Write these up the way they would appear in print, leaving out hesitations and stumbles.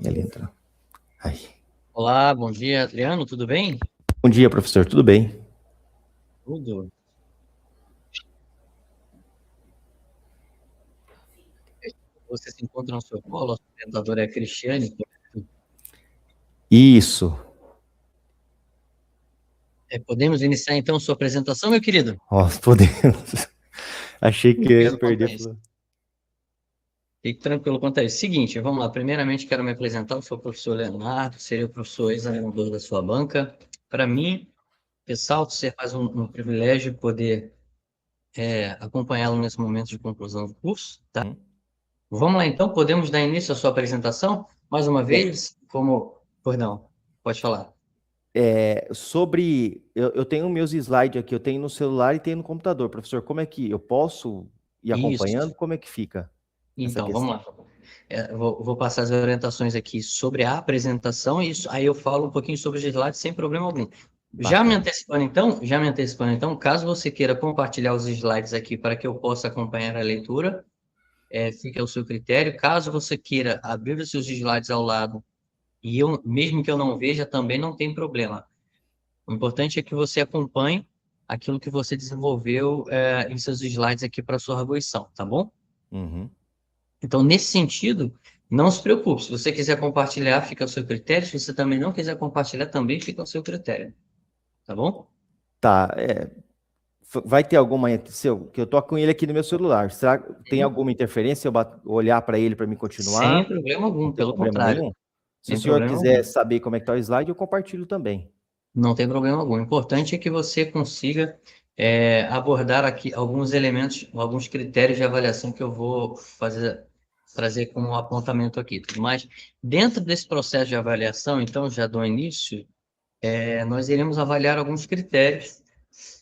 Ele entra. Ai. Olá, bom dia, Adriano, tudo bem? Bom dia, professor, tudo bem? Tudo. Você se encontra no seu colo, a orientadora é Cristiane. Isso. Podemos iniciar então sua apresentação, meu querido? Ó, podemos. Achei que eu ia Tranquilo quanto perder. a isso. Fique tranquilo quanto a isso. Seguinte, vamos lá. Primeiramente, quero me apresentar. Eu sou o professor Leonardo, serei o professor examinador da sua banca. Para mim, pessoal, ser mais um privilégio poder acompanhá-lo nesse momento de conclusão do curso, tá? Vamos lá, então, podemos dar início à sua apresentação? Mais uma vez, como... Perdão, pode falar. Eu tenho meus slides aqui, eu tenho no celular e tenho no computador. Professor, como é que eu posso ir acompanhando? Isso. Como é que fica essa Então, vamos questão? lá. Eu vou passar as orientações aqui sobre a apresentação e isso, aí eu falo um pouquinho sobre os slides sem problema algum. Bacana. Já me antecipando então, caso você queira compartilhar os slides aqui para que eu possa acompanhar a leitura, fica ao seu critério. Caso você queira abrir os seus slides ao lado e eu, mesmo que eu não veja, também não tem problema. O importante é que você acompanhe aquilo que você desenvolveu, em seus slides aqui para a sua arguição, tá bom? Uhum. Então, nesse sentido, não se preocupe. Se você quiser compartilhar, fica ao seu critério. Se você também não quiser compartilhar, também fica ao seu critério. Tá bom? Tá, vai ter alguma, que eu tô com ele aqui no meu celular. Será que tem Uhum. alguma interferência se eu olhar para ele para me continuar? Sem problema Não algum, tem pelo problema contrário. nenhum? Se o Sem senhor problema quiser algum. saber como é que tá o slide, eu compartilho também. Não tem problema algum. O importante é que você consiga abordar aqui alguns elementos, alguns critérios de avaliação que eu vou trazer como apontamento aqui. Mas, dentro desse processo de avaliação, então, já do início, nós iremos avaliar alguns critérios.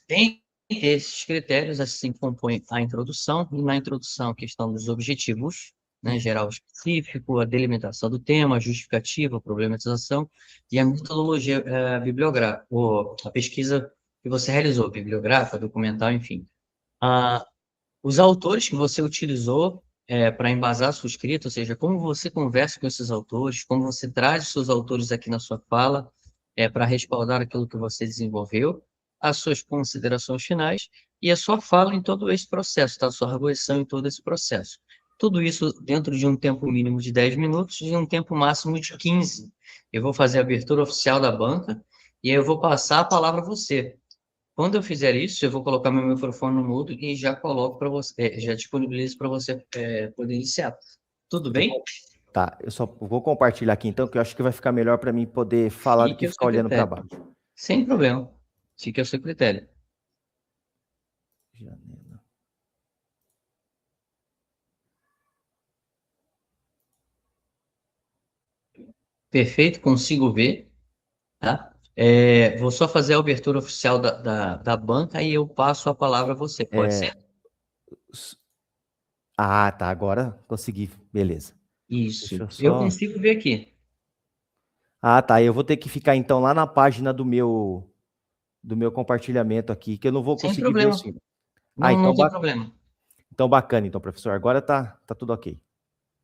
Tem esses critérios, assim compõe a introdução, e na introdução a questão dos objetivos, né, geral específico, a delimitação do tema, a justificativa, a problematização e a metodologia bibliográfica, ou a pesquisa que você realizou, bibliográfica, documental, enfim. Ah, os autores que você utilizou para embasar a sua escrita, ou seja, como você conversa com esses autores, como você traz os seus autores aqui na sua fala, para respaldar aquilo que você desenvolveu, as suas considerações finais e a sua fala em todo esse processo, tá? A sua arguição em todo esse processo. Tudo isso dentro de um tempo mínimo de 10 minutos e um tempo máximo de 15. Eu vou fazer a abertura oficial da banca e aí eu vou passar a palavra a você. Quando eu fizer isso, eu vou colocar meu microfone no mudo e já coloco para você, já disponibilizo para você poder iniciar. Tudo bem? Tá, eu só vou compartilhar aqui então, que eu acho que vai ficar melhor para mim poder falar do Fique que ao ficar seu olhando para critério. baixo. Sem problema. Fique ao seu critério. Janela. Perfeito, consigo ver, tá? Vou só fazer a abertura oficial da banca e eu passo a palavra a você, pode ser? S- Ah, tá, agora consegui, beleza. Deixa Isso. eu Eu só... consigo ver aqui. Ah, tá, eu vou ter que ficar então lá na página do meu compartilhamento aqui, que eu não vou Sem conseguir ver o problema. símbolo. Ah, Não, não tem problema. então bacana, então, professor. Agora tá tudo ok.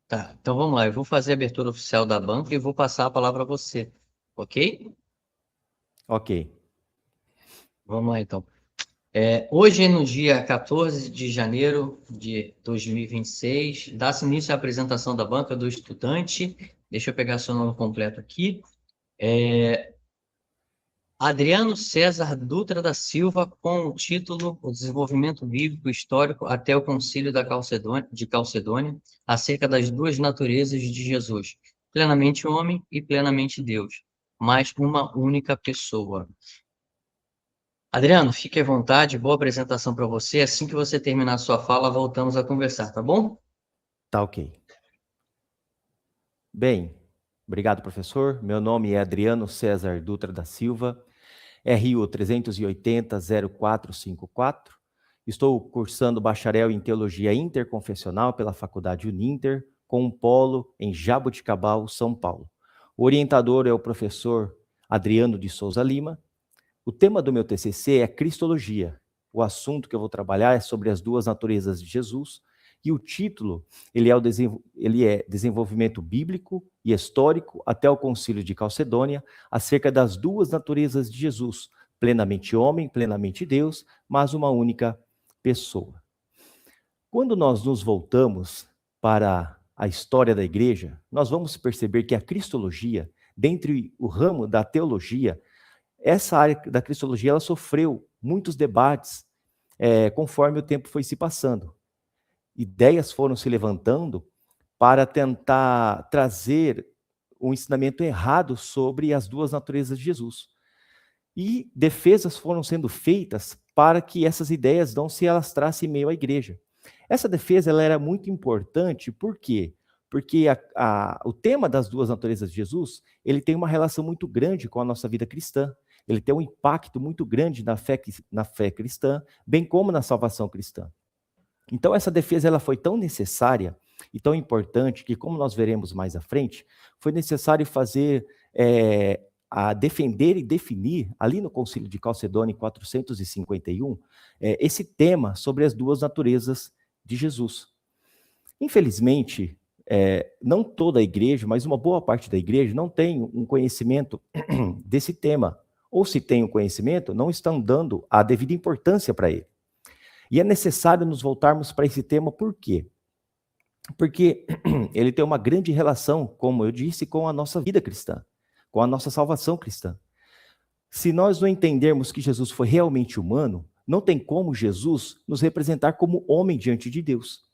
Tá, então vamos lá. Eu vou fazer a abertura oficial da banca e vou passar a palavra a você, ok? Ok. Vamos lá, então. Hoje, no dia 14 de janeiro de 2026, dá-se início à apresentação da banca do estudante. Deixa eu pegar seu nome completo aqui. Adriano César Dutra da Silva, com o título O Desenvolvimento Bíblico Histórico até o Concílio de Calcedônia, acerca das duas naturezas de Jesus, plenamente homem e plenamente Deus, mas uma única pessoa. Adriano, fique à vontade, boa apresentação para você. Assim que você terminar a sua fala, voltamos a conversar, tá bom? Tá ok. Bem, obrigado, professor. Meu nome é Adriano César Dutra da Silva, RU 380-0454. Estou cursando bacharel em Teologia Interconfessional pela Faculdade Uninter, com um polo em Jaboticabal, São Paulo. O orientador é o professor Adriano de Souza Lima. O tema do meu TCC é Cristologia. O assunto que eu vou trabalhar é sobre as duas naturezas de Jesus E o título, ele é Desenvolvimento Bíblico e Histórico até o Concílio de Calcedônia, acerca das duas naturezas de Jesus, plenamente homem, plenamente Deus, mas uma única pessoa. Quando nós nos voltamos para a história da igreja, nós vamos perceber que a cristologia, dentre o ramo da teologia, essa área da cristologia ela sofreu muitos debates conforme o tempo foi se passando. Ideias foram se levantando para tentar trazer um ensinamento errado sobre as duas naturezas de Jesus. E defesas foram sendo feitas para que essas ideias não se alastrassem em meio à igreja. Essa defesa ela era muito importante, por quê? Porque o tema das duas naturezas de Jesus, ele tem uma relação muito grande com a nossa vida cristã. Ele tem um impacto muito grande na fé cristã, bem como na salvação cristã. Então, essa defesa ela foi tão necessária e tão importante que, como nós veremos mais à frente, foi necessário fazer, a defender e definir, ali no Concílio de Calcedônia, em 451, esse tema sobre as duas naturezas de Jesus. Infelizmente, não toda a igreja, mas uma boa parte da igreja não tem um conhecimento desse tema. Ou se tem um conhecimento, não estão dando a devida importância para ele. E é necessário nos voltarmos para esse tema, por quê? Porque ele tem uma grande relação, como eu disse, com a nossa vida cristã, com a nossa salvação cristã. Se nós não entendermos que Jesus foi realmente humano, não tem como Jesus nos representar como homem diante de Deus.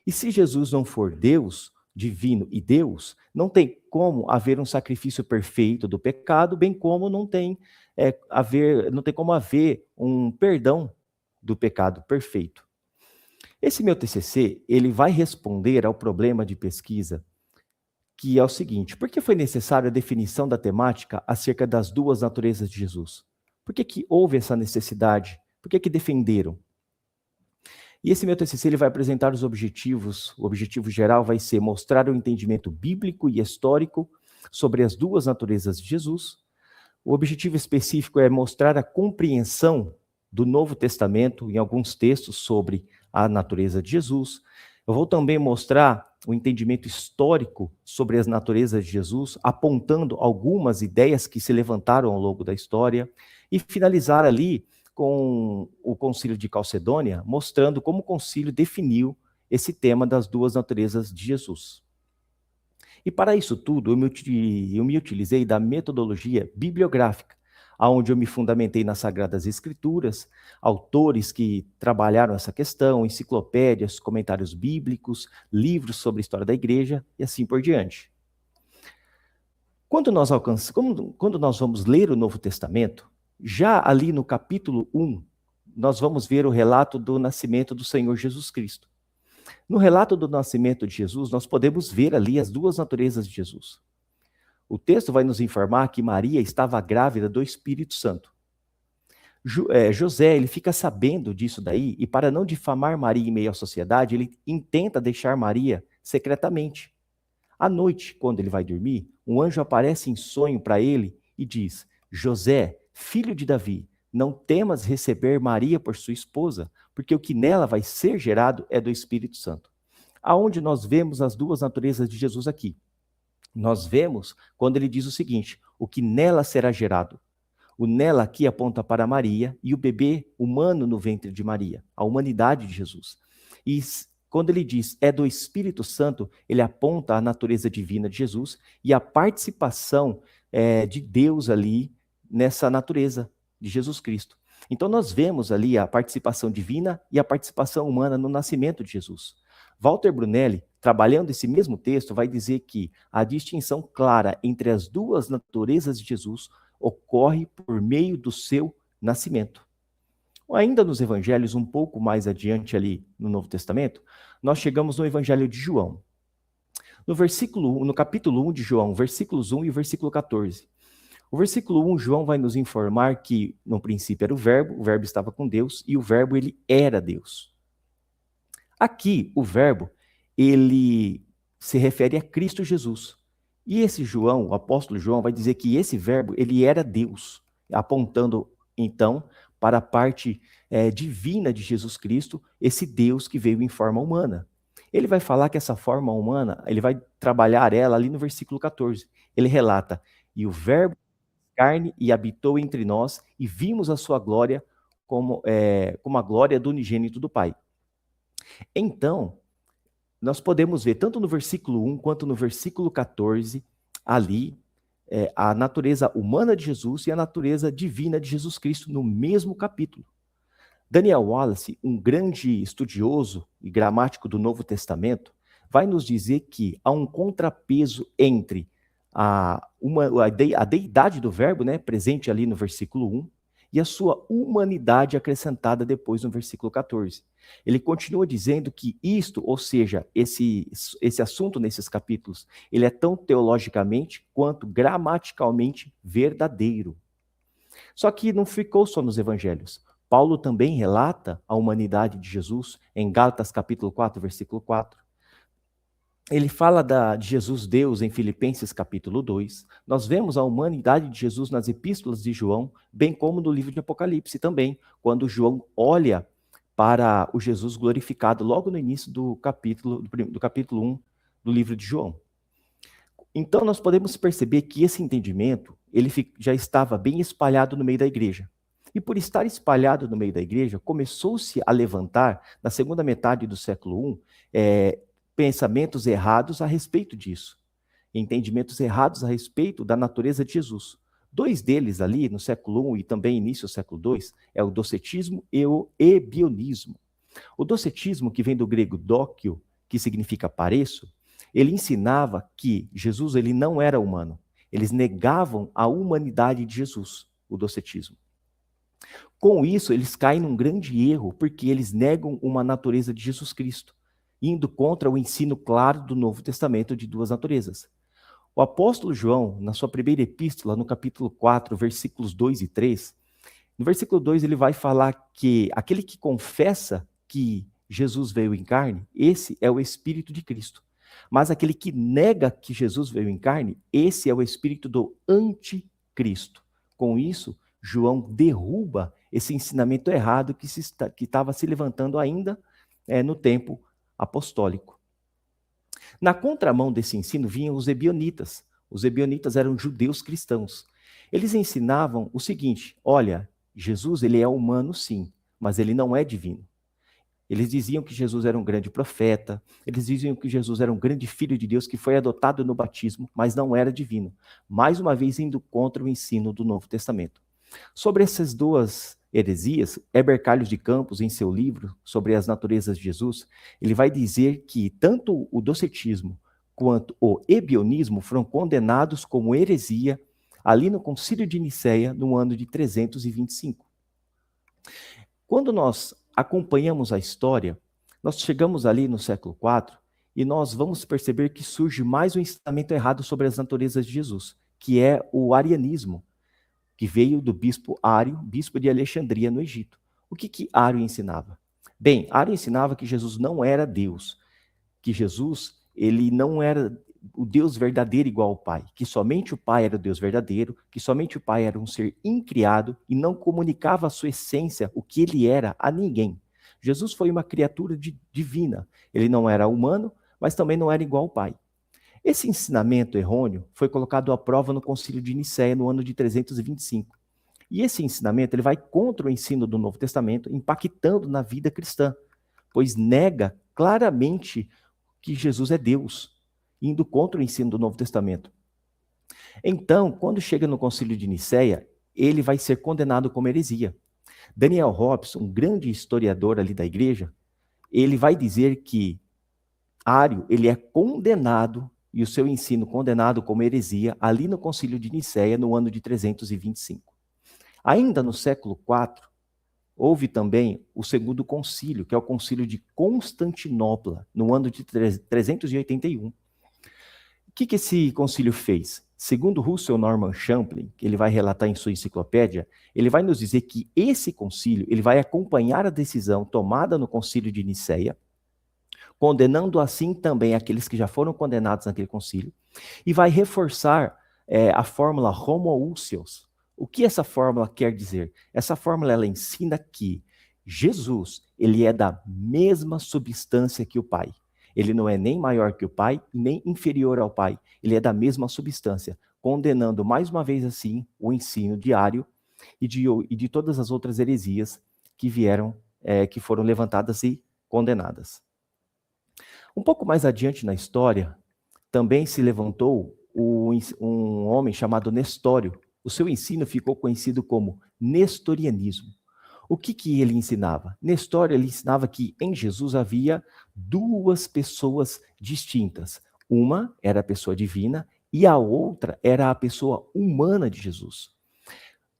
E se Jesus não for Deus, divino e Deus, não tem como haver um sacrifício perfeito do pecado, bem como não tem como haver um perdão do pecado perfeito. Esse meu TCC, ele vai responder ao problema de pesquisa, que é o seguinte: por que foi necessária a definição da temática acerca das duas naturezas de Jesus? Por que houve essa necessidade? Por que defenderam? E esse meu TCC ele vai apresentar os objetivos. O objetivo geral vai ser mostrar o entendimento bíblico e histórico sobre as duas naturezas de Jesus. O objetivo específico é mostrar a compreensão do Novo Testamento em alguns textos sobre a natureza de Jesus. Eu vou também mostrar o entendimento histórico sobre as naturezas de Jesus, apontando algumas ideias que se levantaram ao longo da história, e finalizar ali com o Concílio de Calcedônia, mostrando como o concílio definiu esse tema das duas naturezas de Jesus. E para isso tudo, eu me utilizei da metodologia bibliográfica, onde eu me fundamentei nas Sagradas Escrituras, autores que trabalharam essa questão, enciclopédias, comentários bíblicos, livros sobre a história da igreja e assim por diante. Quando nós vamos ler o Novo Testamento, já ali no capítulo 1, nós vamos ver o relato do nascimento do Senhor Jesus Cristo. No relato do nascimento de Jesus, nós podemos ver ali as duas naturezas de Jesus. O texto vai nos informar que Maria estava grávida do Espírito Santo. José, ele fica sabendo disso daí, e para não difamar Maria em meio à sociedade, ele intenta deixar Maria secretamente. À noite, quando ele vai dormir, um anjo aparece em sonho para ele e diz: José, filho de Davi, não temas receber Maria por sua esposa, porque o que nela vai ser gerado é do Espírito Santo. Aonde nós vemos as duas naturezas de Jesus aqui? Nós vemos quando ele diz o seguinte: o que nela será gerado. O nela aqui aponta para Maria e o bebê humano no ventre de Maria, a humanidade de Jesus. E quando ele diz é do Espírito Santo, ele aponta a natureza divina de Jesus e a participação de Deus ali nessa natureza de Jesus Cristo. Então nós vemos ali a participação divina e a participação humana no nascimento de Jesus. Walter Brunelli, trabalhando esse mesmo texto, vai dizer que a distinção clara entre as duas naturezas de Jesus ocorre por meio do seu nascimento. Ainda nos evangelhos, um pouco mais adiante ali no Novo Testamento, nós chegamos no Evangelho de João. No capítulo 1 de João, versículos 1 e versículo 14. O versículo 1, João vai nos informar que no princípio era o verbo estava com Deus e o verbo ele era Deus. Aqui, o verbo, ele se refere a Cristo Jesus. E esse João, o apóstolo João, vai dizer que esse verbo, ele era Deus, apontando, então, para a parte divina de Jesus Cristo, esse Deus que veio em forma humana. Ele vai falar que essa forma humana, ele vai trabalhar ela ali no versículo 14. Ele relata, e o verbo carne e habitou entre nós, e vimos a sua glória como a glória do unigênito do Pai. Então, nós podemos ver, tanto no versículo 1 quanto no versículo 14, ali, a natureza humana de Jesus e a natureza divina de Jesus Cristo no mesmo capítulo. Daniel Wallace, um grande estudioso e gramático do Novo Testamento, vai nos dizer que há um contrapeso entre a deidade do verbo, né, presente ali no versículo 1, e a sua humanidade acrescentada depois no versículo 14. Ele continua dizendo que isto, ou seja, esse assunto nesses capítulos, ele é tão teologicamente quanto gramaticalmente verdadeiro. Só que não ficou só nos evangelhos. Paulo também relata a humanidade de Jesus em Gálatas capítulo 4, versículo 4. Ele fala de Jesus Deus em Filipenses capítulo 2. Nós vemos a humanidade de Jesus nas epístolas de João, bem como no livro de Apocalipse também, quando João olha para o Jesus glorificado logo no início do capítulo 1 do livro de João. Então nós podemos perceber que esse entendimento ele já estava bem espalhado no meio da igreja. E por estar espalhado no meio da igreja, começou-se a levantar, na segunda metade do século I, pensamentos errados a respeito disso. Entendimentos errados a respeito da natureza de Jesus. Dois deles ali, no século I e também início do século II, é o docetismo e o ebionismo. O docetismo, que vem do grego dóquio, que significa pareço, ele ensinava que Jesus ele não era humano. Eles negavam a humanidade de Jesus, o docetismo. Com isso, eles caem num grande erro, porque eles negam uma natureza de Jesus Cristo, indo contra o ensino claro do Novo Testamento de duas naturezas. O apóstolo João, na sua primeira epístola, no capítulo 4, versículos 2 e 3, no versículo 2 ele vai falar que aquele que confessa que Jesus veio em carne, esse é o Espírito de Cristo. Mas aquele que nega que Jesus veio em carne, esse é o espírito do anticristo. Com isso, João derruba esse ensinamento errado que estava se levantando ainda no tempo apostólico. Na contramão desse ensino vinham os ebionitas. Os ebionitas eram judeus cristãos. Eles ensinavam o seguinte: olha, Jesus ele é humano sim, mas ele não é divino. Eles diziam que Jesus era um grande profeta, eles diziam que Jesus era um grande filho de Deus que foi adotado no batismo, mas não era divino. Mais uma vez indo contra o ensino do Novo Testamento. Sobre essas duas heresias, Heber Carlos de Campos, em seu livro sobre as naturezas de Jesus, ele vai dizer que tanto o docetismo quanto o ebionismo foram condenados como heresia ali no Concílio de Nicéia, no ano de 325. Quando nós acompanhamos a história, nós chegamos ali no século IV e nós vamos perceber que surge mais um ensinamento errado sobre as naturezas de Jesus, que é o arianismo, que veio do bispo Ário, bispo de Alexandria, no Egito. O que Ário ensinava? Bem, Ário ensinava que Jesus não era Deus, que Jesus ele não era o Deus verdadeiro igual ao Pai, que somente o Pai era o Deus verdadeiro, que somente o Pai era um ser incriado e não comunicava a sua essência, o que ele era, a ninguém. Jesus foi uma criatura divina. Ele não era humano, mas também não era igual ao Pai. Esse ensinamento errôneo foi colocado à prova no Concílio de Nicéia no ano de 325. E esse ensinamento ele vai contra o ensino do Novo Testamento, impactando na vida cristã, pois nega claramente que Jesus é Deus, indo contra o ensino do Novo Testamento. Então, quando chega no Concílio de Nicéia, ele vai ser condenado como heresia. Daniel Hobbes, um grande historiador ali da igreja, ele vai dizer que Ário, ele é condenado, e o seu ensino condenado como heresia, ali no Concílio de Nicéia, no ano de 325. Ainda no século IV, houve também o segundo concílio, que é o concílio de Constantinopla, no ano de 381. O que esse concílio fez? Segundo Russell Norman Champlin, que ele vai relatar em sua enciclopédia, ele vai nos dizer que esse concílio ele vai acompanhar a decisão tomada no concílio de Nicéia, condenando assim também aqueles que já foram condenados naquele concílio, e vai reforçar a fórmula homoousios. O que essa fórmula quer dizer? Essa fórmula ela ensina que Jesus ele é da mesma substância que o Pai. Ele não é nem maior que o Pai, nem inferior ao Pai. Ele é da mesma substância, condenando mais uma vez assim o ensino diário e de todas as outras heresias que vieram, que foram levantadas e condenadas. Um pouco mais adiante na história, também se levantou um homem chamado Nestório. O seu ensino ficou conhecido como nestorianismo. O que ele ensinava? Nestório ele ensinava que em Jesus havia duas pessoas distintas. Uma era a pessoa divina e a outra era a pessoa humana de Jesus.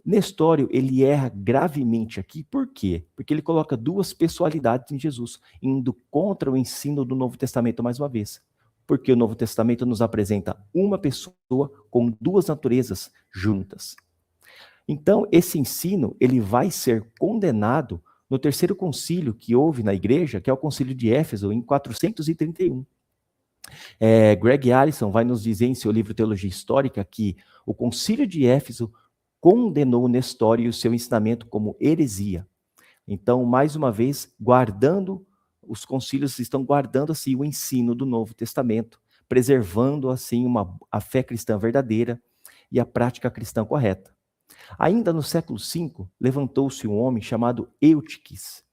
Nestório, ele erra gravemente aqui, por quê? Porque ele coloca duas pessoalidades em Jesus, indo contra o ensino do Novo Testamento mais uma vez. Porque o Novo Testamento nos apresenta uma pessoa com duas naturezas juntas. Então, esse ensino, ele vai ser condenado no terceiro concílio que houve na igreja, que é o concílio de Éfeso, em 431. Greg Allison vai nos dizer em seu livro Teologia Histórica que o concílio de Éfeso condenou Nestório e o seu ensinamento como heresia. Então, mais uma vez, os concílios estão guardando assim o ensino do Novo Testamento, preservando assim a fé cristã verdadeira e a prática cristã correta. Ainda no século V, levantou-se um homem chamado Eutiques.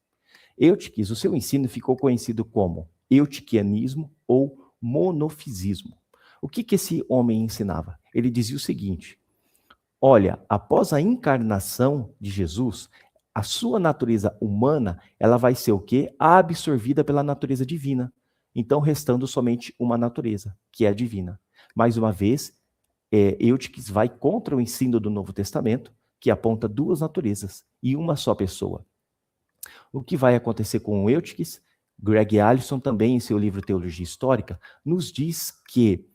Eutiques, o seu ensino ficou conhecido como eutiquianismo ou monofisismo. O que esse homem ensinava? Ele dizia o seguinte: olha, após a encarnação de Jesus, a sua natureza humana, ela vai ser o quê? Absorvida pela natureza divina. Então, restando somente uma natureza, que é a divina. Mais uma vez, Eutiques vai contra o ensino do Novo Testamento, que aponta duas naturezas e uma só pessoa. O que vai acontecer com Eutiques? Greg Allison também, em seu livro Teologia Histórica, nos diz que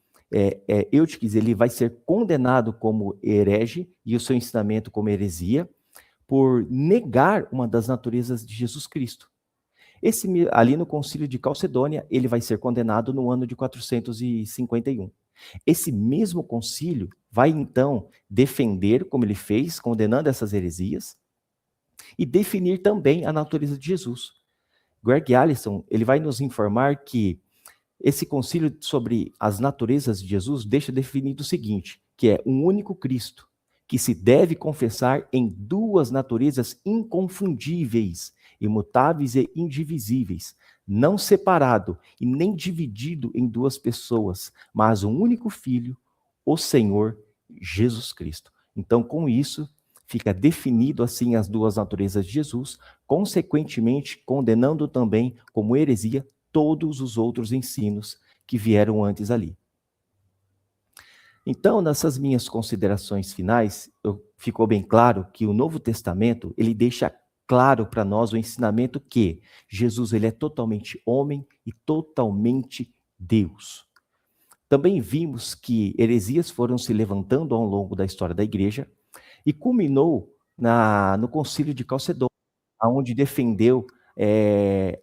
Eutiques ele vai ser condenado como herege e o seu ensinamento como heresia por negar uma das naturezas de Jesus Cristo. Ali no concílio de Calcedônia, ele vai ser condenado no ano de 451. Esse mesmo concílio vai então defender, como ele fez, condenando essas heresias, e definir também a natureza de Jesus. Greg Allison, ele vai nos informar que esse concílio sobre as naturezas de Jesus deixa definido o seguinte, que é um único Cristo, que se deve confessar em duas naturezas inconfundíveis, imutáveis e indivisíveis, não separado e nem dividido em duas pessoas, mas um único Filho, o Senhor Jesus Cristo. Então, com isso, fica definido assim as duas naturezas de Jesus, consequentemente condenando também como heresia todos os outros ensinos que vieram antes ali. Então, nessas minhas considerações finais, ficou bem claro que o Novo Testamento, ele deixa claro para nós o ensinamento que Jesus ele é totalmente homem e totalmente Deus. Também vimos que heresias foram se levantando ao longo da história da igreja e culminou no Concílio de Calcedônia, onde defendeu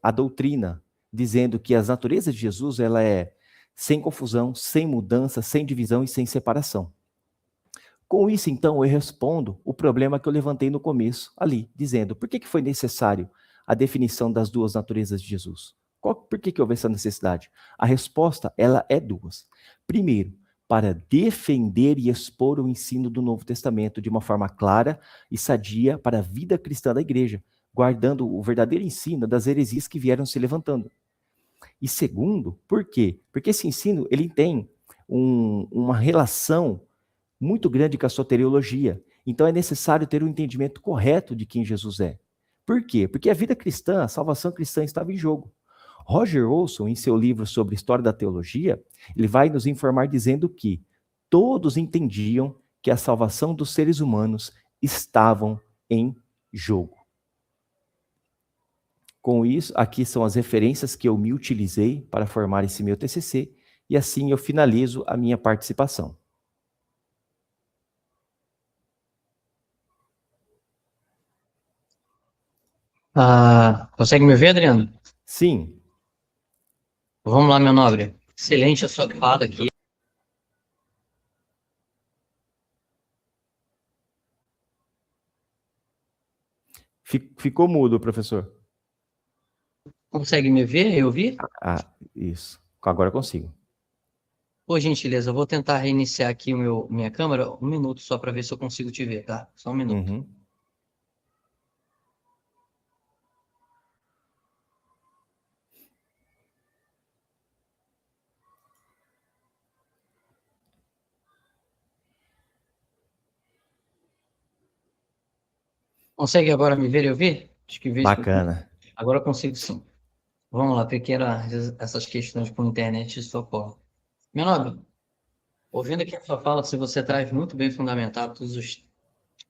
a doutrina, dizendo que as naturezas de Jesus ela é sem confusão, sem mudança, sem divisão e sem separação. Com isso, então, eu respondo o problema que eu levantei no começo, ali, dizendo por que foi necessário a definição das duas naturezas de Jesus? Por que houve essa necessidade? A resposta, ela é duas. Primeiro, para defender e expor o ensino do Novo Testamento de uma forma clara e sadia para a vida cristã da igreja, guardando o verdadeiro ensino das heresias que vieram se levantando. E segundo, por quê? Porque esse ensino ele tem uma relação muito grande com a soteriologia. Então é necessário ter um entendimento correto de quem Jesus é. Por quê? Porque a vida cristã, a salvação cristã estava em jogo. Roger Olson, em seu livro sobre história da teologia, ele vai nos informar dizendo que todos entendiam que a salvação dos seres humanos estavam em jogo. Com isso, aqui são as referências que eu me utilizei para formar esse meu TCC, e assim eu finalizo a minha participação. Consegue me ver, Adriano? Sim. Vamos lá, meu nobre. Excelente a sua fala aqui. Ficou mudo, professor. Consegue me ver e ouvir? Isso. Agora eu consigo. Por gentileza, eu vou tentar reiniciar aqui minha câmera. Um minuto só para ver se eu consigo te ver, tá? Só um minuto. Uhum. Consegue agora me ver e ouvir? Acho que vejo que Bacana. agora eu consigo sim. Vamos lá, porque essas questões com internet isso ocorre. Meu nome, ouvindo aqui a sua fala, se você traz muito bem fundamentado todos os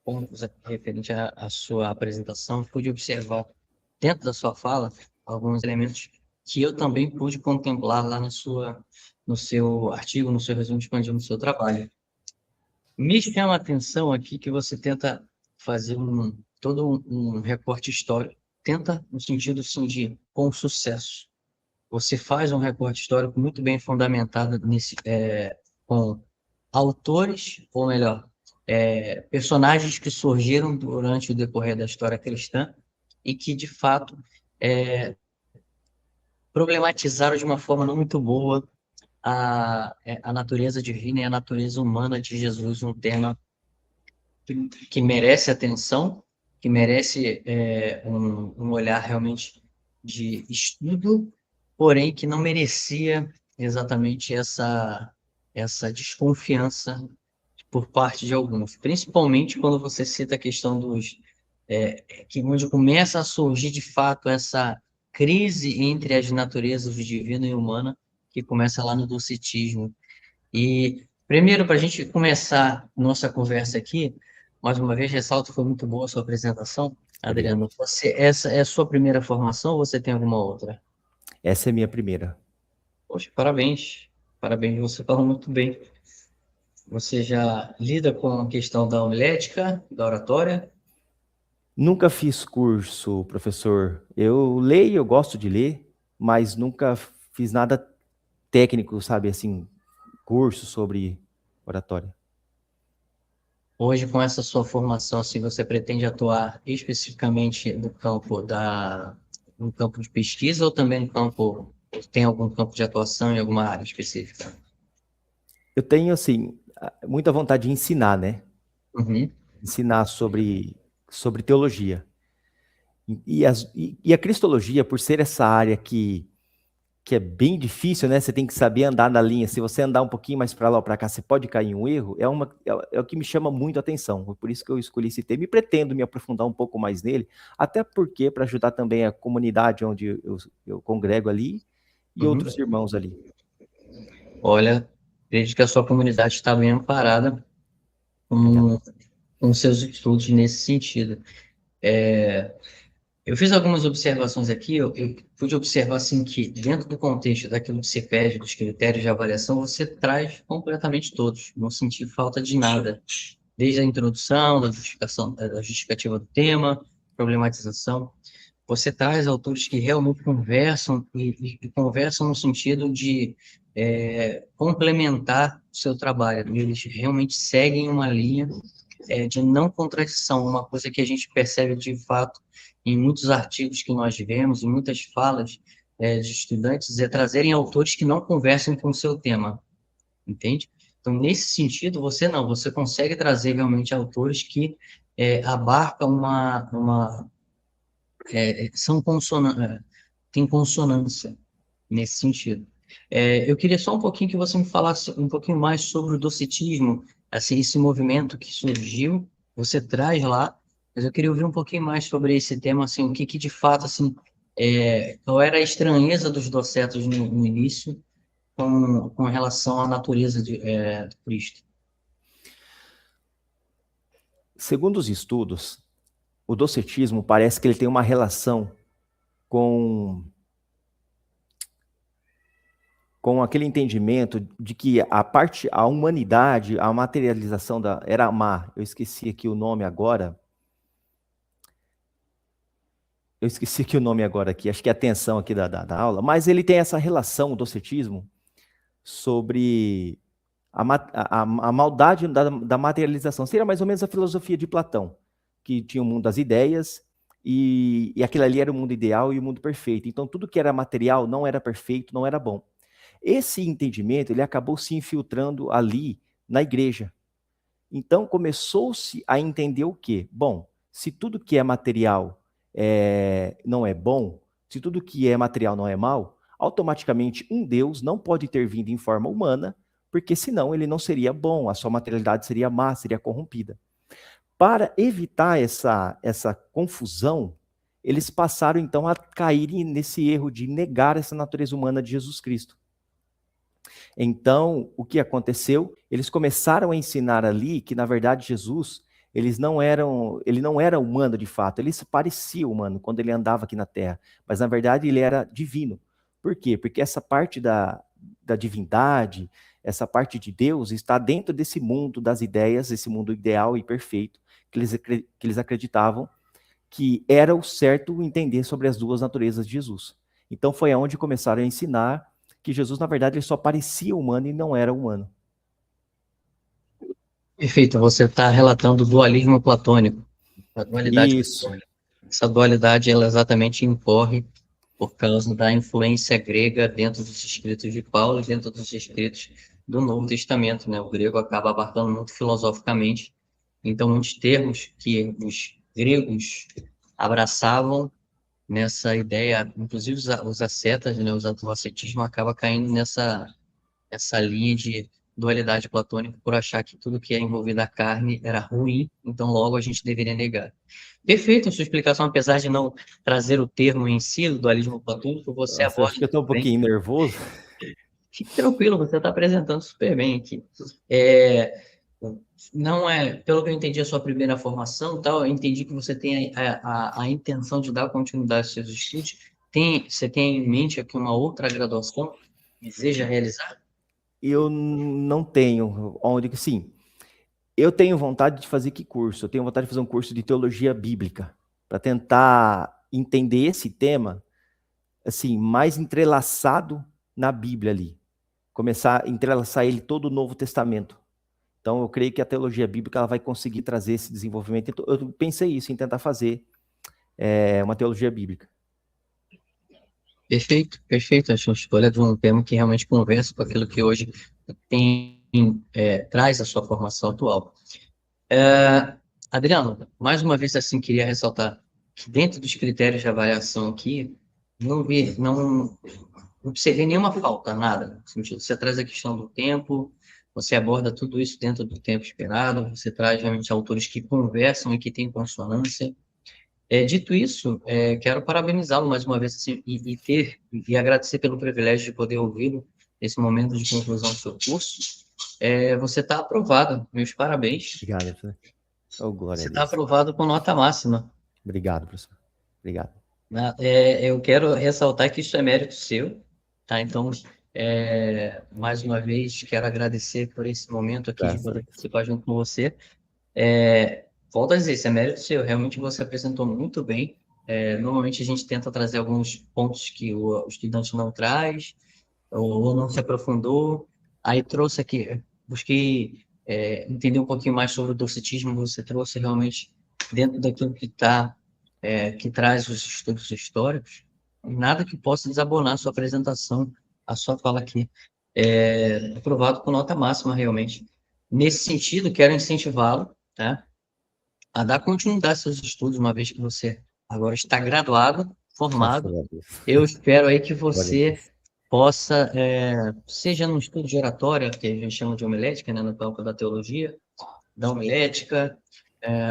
pontos aqui referente à sua apresentação, pude observar dentro da sua fala alguns elementos que eu também pude contemplar lá no seu artigo, no seu resumo expandido no seu trabalho. Me chama a atenção aqui que você tenta fazer todo um recorte histórico, tenta no sentido assim, de com sucesso. Você faz um recorte histórico muito bem fundamentado com autores, ou melhor, personagens que surgiram durante o decorrer da história cristã e que, de fato, problematizaram de uma forma não muito boa a natureza divina e a natureza humana de Jesus, um tema que merece atenção, que merece um olhar realmente de estudo, porém que não merecia exatamente essa desconfiança por parte de alguns, principalmente quando você cita a questão que onde começa a surgir de fato essa crise entre as naturezas divina e humana, que começa lá no docetismo. E, primeiro, para a gente começar nossa conversa aqui, mais uma vez, ressalto, foi muito boa a sua apresentação. Obrigado. Adriano, essa é a sua primeira formação ou você tem alguma outra? Essa é a minha primeira. Poxa, parabéns. Parabéns, você falou muito bem. Você já lida com a questão da homilética, da oratória? Nunca fiz curso, professor. Eu leio, eu gosto de ler, mas nunca fiz nada técnico, sabe, assim, curso sobre oratória. Hoje, com essa sua formação, se você pretende atuar especificamente no campo de pesquisa ou também no campo, tem algum campo de atuação em alguma área específica? Eu tenho, assim, muita vontade de ensinar, né? Uhum. Ensinar sobre teologia. E a cristologia, por ser essa área que é bem difícil, né? Você tem que saber andar na linha. Se você andar um pouquinho mais para lá ou para cá, você pode cair em um erro. É o que me chama muito a atenção. Foi por isso que eu escolhi esse tema e pretendo me aprofundar um pouco mais nele, até porque para ajudar também a comunidade onde eu congrego ali e Uhum. outros irmãos ali. Olha, vejo que a sua comunidade está bem amparada Obrigado. com seus estudos nesse sentido. Eu fiz algumas observações aqui, eu pude observar assim que dentro do contexto daquilo que você pede, dos critérios de avaliação, você traz completamente todos, não senti falta de nada, desde a introdução, da justificativa do tema, problematização. Você traz autores que realmente conversam e conversam no sentido de complementar o seu trabalho. Eles realmente seguem uma linha de não contradição, uma coisa que a gente percebe de fato em muitos artigos que nós vemos, em muitas falas de estudantes, é trazerem autores que não conversam com o seu tema, entende? Então, nesse sentido, você consegue trazer realmente autores que abarcam são tem consonância nesse sentido. Eu queria só um pouquinho que você me falasse um pouquinho mais sobre o docetismo, assim, esse movimento que surgiu, você traz lá, mas eu queria ouvir um pouquinho mais sobre esse tema, assim, o que de fato, assim, qual era a estranheza dos docetos no início com relação à natureza do Cristo. Segundo os estudos, o docetismo parece que ele tem uma relação com com aquele entendimento de que a humanidade, a materialização era má. Eu esqueci aqui o nome agora. Eu esqueci aqui o nome agora aqui, acho que é a atenção aqui da aula, mas ele tem essa relação, o docetismo, sobre a maldade da materialização. Seria mais ou menos a filosofia de Platão, que tinha o mundo das ideias, e aquilo ali era o mundo ideal e o mundo perfeito. Então, tudo que era material não era perfeito, não era bom. Esse entendimento, ele acabou se infiltrando ali na igreja. Então, começou-se a entender o quê? Bom, se tudo que é material não é bom, se tudo que é material não é mal, automaticamente um Deus não pode ter vindo em forma humana, porque senão ele não seria bom, a sua materialidade seria má, seria corrompida. Para evitar essa confusão, eles passaram então a caírem nesse erro de negar essa natureza humana de Jesus Cristo. Então, o que aconteceu? Eles começaram a ensinar ali que, na verdade, Jesus, ele não era humano de fato, ele se parecia humano quando ele andava aqui na Terra, mas na verdade ele era divino. Por quê? Porque essa parte da divindade, essa parte de Deus está dentro desse mundo das ideias, esse mundo ideal e perfeito, que eles acreditavam que era o certo entender sobre as duas naturezas de Jesus. Então foi aonde começaram a ensinar que Jesus, na verdade, ele só parecia humano e não era humano. Perfeito, você está relatando o dualismo platônico, a dualidade Isso. platônica. Essa dualidade, ela exatamente incorre por causa da influência grega dentro dos escritos de Paulo e dentro dos escritos do Novo Testamento, né? O grego acaba abarcando muito filosoficamente, então muitos termos que os gregos abraçavam nessa ideia, inclusive os ascetas, né? O ascetismo acaba caindo essa linha de dualidade platônica por achar que tudo que é envolvido à carne era ruim, então logo a gente deveria negar. Perfeito a sua explicação, apesar de não trazer o termo em si, do dualismo platônico, você Nossa, acho aborda que eu estou um bem. pouquinho nervoso. Fique tranquilo, você está apresentando super bem aqui. É, não é, pelo que eu entendi a sua primeira formação, tal, eu entendi que você tem a intenção de dar continuidade aos seus estudos. Você tem em mente aqui uma outra graduação que deseja realizar? Eu não tenho onde. Sim, eu tenho vontade de fazer que curso? Eu tenho vontade de fazer um curso de teologia bíblica, para tentar entender esse tema assim, mais entrelaçado na Bíblia ali. Começar a entrelaçar ele todo o Novo Testamento. Então, eu creio que a teologia bíblica ela vai conseguir trazer esse desenvolvimento. Então, eu pensei isso, em tentar fazer uma teologia bíblica. Perfeito, perfeito. Acho uma escolha de um tema que realmente conversa com aquilo que hoje tem, traz a sua formação atual. Adriano, mais uma vez assim queria ressaltar que dentro dos critérios de avaliação aqui, não observei nenhuma falta, nada. No sentido, você traz a questão do tempo, você aborda tudo isso dentro do tempo esperado, você traz realmente autores que conversam e que têm consonância. Dito isso, quero parabenizá-lo mais uma vez assim, e agradecer pelo privilégio de poder ouvi-lo nesse momento de conclusão do seu curso. Você está aprovado, meus parabéns. Obrigado, professor. Oh, glória Você a está Deus. aprovado com nota máxima. Obrigado, professor. Obrigado. Né? Eu quero ressaltar que isso é mérito seu, tá? Então, mais uma vez, quero agradecer por esse momento aqui Tá de poder certo. participar junto com você. Volto a dizer, isso é mérito seu. Realmente você apresentou muito bem. Normalmente a gente tenta trazer alguns pontos que o estudante não traz, ou não se aprofundou. Aí trouxe aqui, busquei entender um pouquinho mais sobre o docetismo. Você trouxe realmente dentro daquilo que traz os estudos históricos, nada que possa desabonar a sua apresentação, a sua fala aqui. Aprovado com nota máxima, realmente. Nesse sentido, quero incentivá-lo, tá, a dar continuidade aos seus estudos, uma vez que você agora está graduado, Graças formado. a Deus. Eu espero aí que Glória a você Deus. possa, seja no estudo de oratória, que a gente chama de homilética, né, no campo da teologia, da homilética,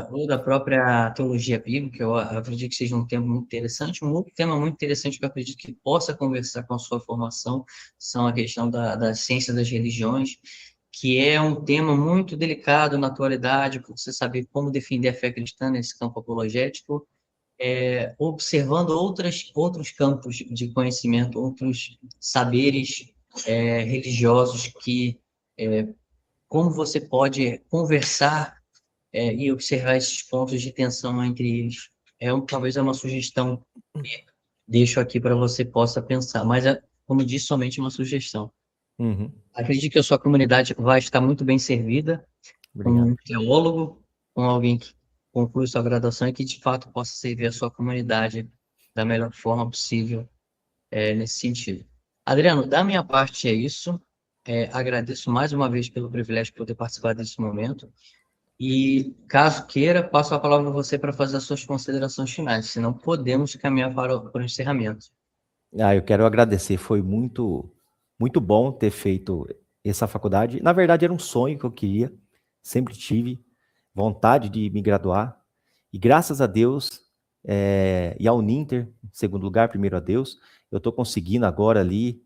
ou da própria teologia bíblica, eu acredito que seja um tema muito interessante. Um outro tema muito interessante que eu acredito que possa conversar com a sua formação são a questão da ciência das religiões, que é um tema muito delicado na atualidade, para você saber como defender a fé cristã nesse campo apologético, observando outros campos de conhecimento, outros saberes religiosos como você pode conversar e observar esses pontos de tensão entre eles. Talvez é uma sugestão que deixo aqui para você possa pensar, mas como disse, somente uma sugestão. Uhum. Acredito que a sua comunidade vai estar muito bem servida com Obrigado. um teólogo, com alguém conclui sua graduação e que, de fato, possa servir a sua comunidade da melhor forma possível, nesse sentido. Adriano, da minha parte é isso. Agradeço mais uma vez pelo privilégio de poder participar desse momento. E, caso queira, passo a palavra a você para fazer as suas considerações finais, senão podemos caminhar para o encerramento. Eu quero agradecer, foi muito, muito bom ter feito essa faculdade. Na verdade, era um sonho que eu queria, sempre tive vontade de me graduar. E graças a Deus, e ao Uninter, em segundo lugar, primeiro a Deus, eu estou conseguindo agora ali,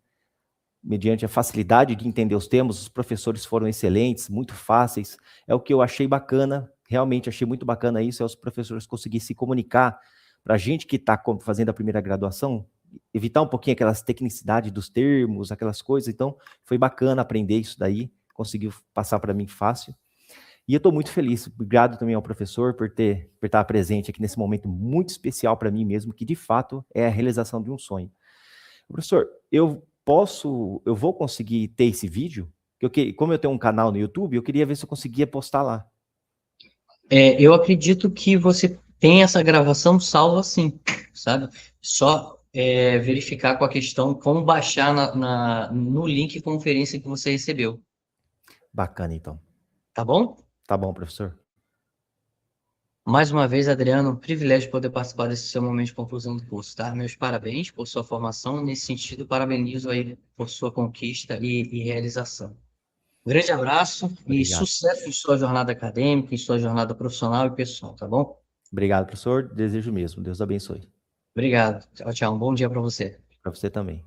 mediante a facilidade de entender os temas, os professores foram excelentes, muito fáceis. É o que eu achei bacana, realmente achei muito bacana isso, é os professores conseguirem se comunicar. Para a gente que está fazendo a primeira graduação, evitar um pouquinho aquelas tecnicidades dos termos, aquelas coisas. Então, foi bacana aprender isso daí, conseguiu passar para mim fácil. E eu estou muito feliz. Obrigado também ao professor por estar presente aqui nesse momento muito especial para mim mesmo, que de fato é a realização de um sonho. Professor, eu vou conseguir ter esse vídeo? Como eu tenho um canal no YouTube, eu queria ver se eu conseguia postar lá. Eu acredito que você tem essa gravação salva sim, sabe? Só verificar com a questão como baixar no link conferência que você recebeu. Bacana, então. Tá bom? Tá bom, professor. Mais uma vez, Adriano, um privilégio poder participar desse seu momento de conclusão do curso, tá? Meus parabéns por sua formação. Nesse sentido, parabenizo aí por sua conquista e realização. Um grande abraço e Obrigado. sucesso em sua jornada acadêmica, em sua jornada profissional e pessoal, tá bom? Obrigado, professor. Desejo mesmo. Deus abençoe. Obrigado. Tchau, tchau. Um bom dia para você. Para você também.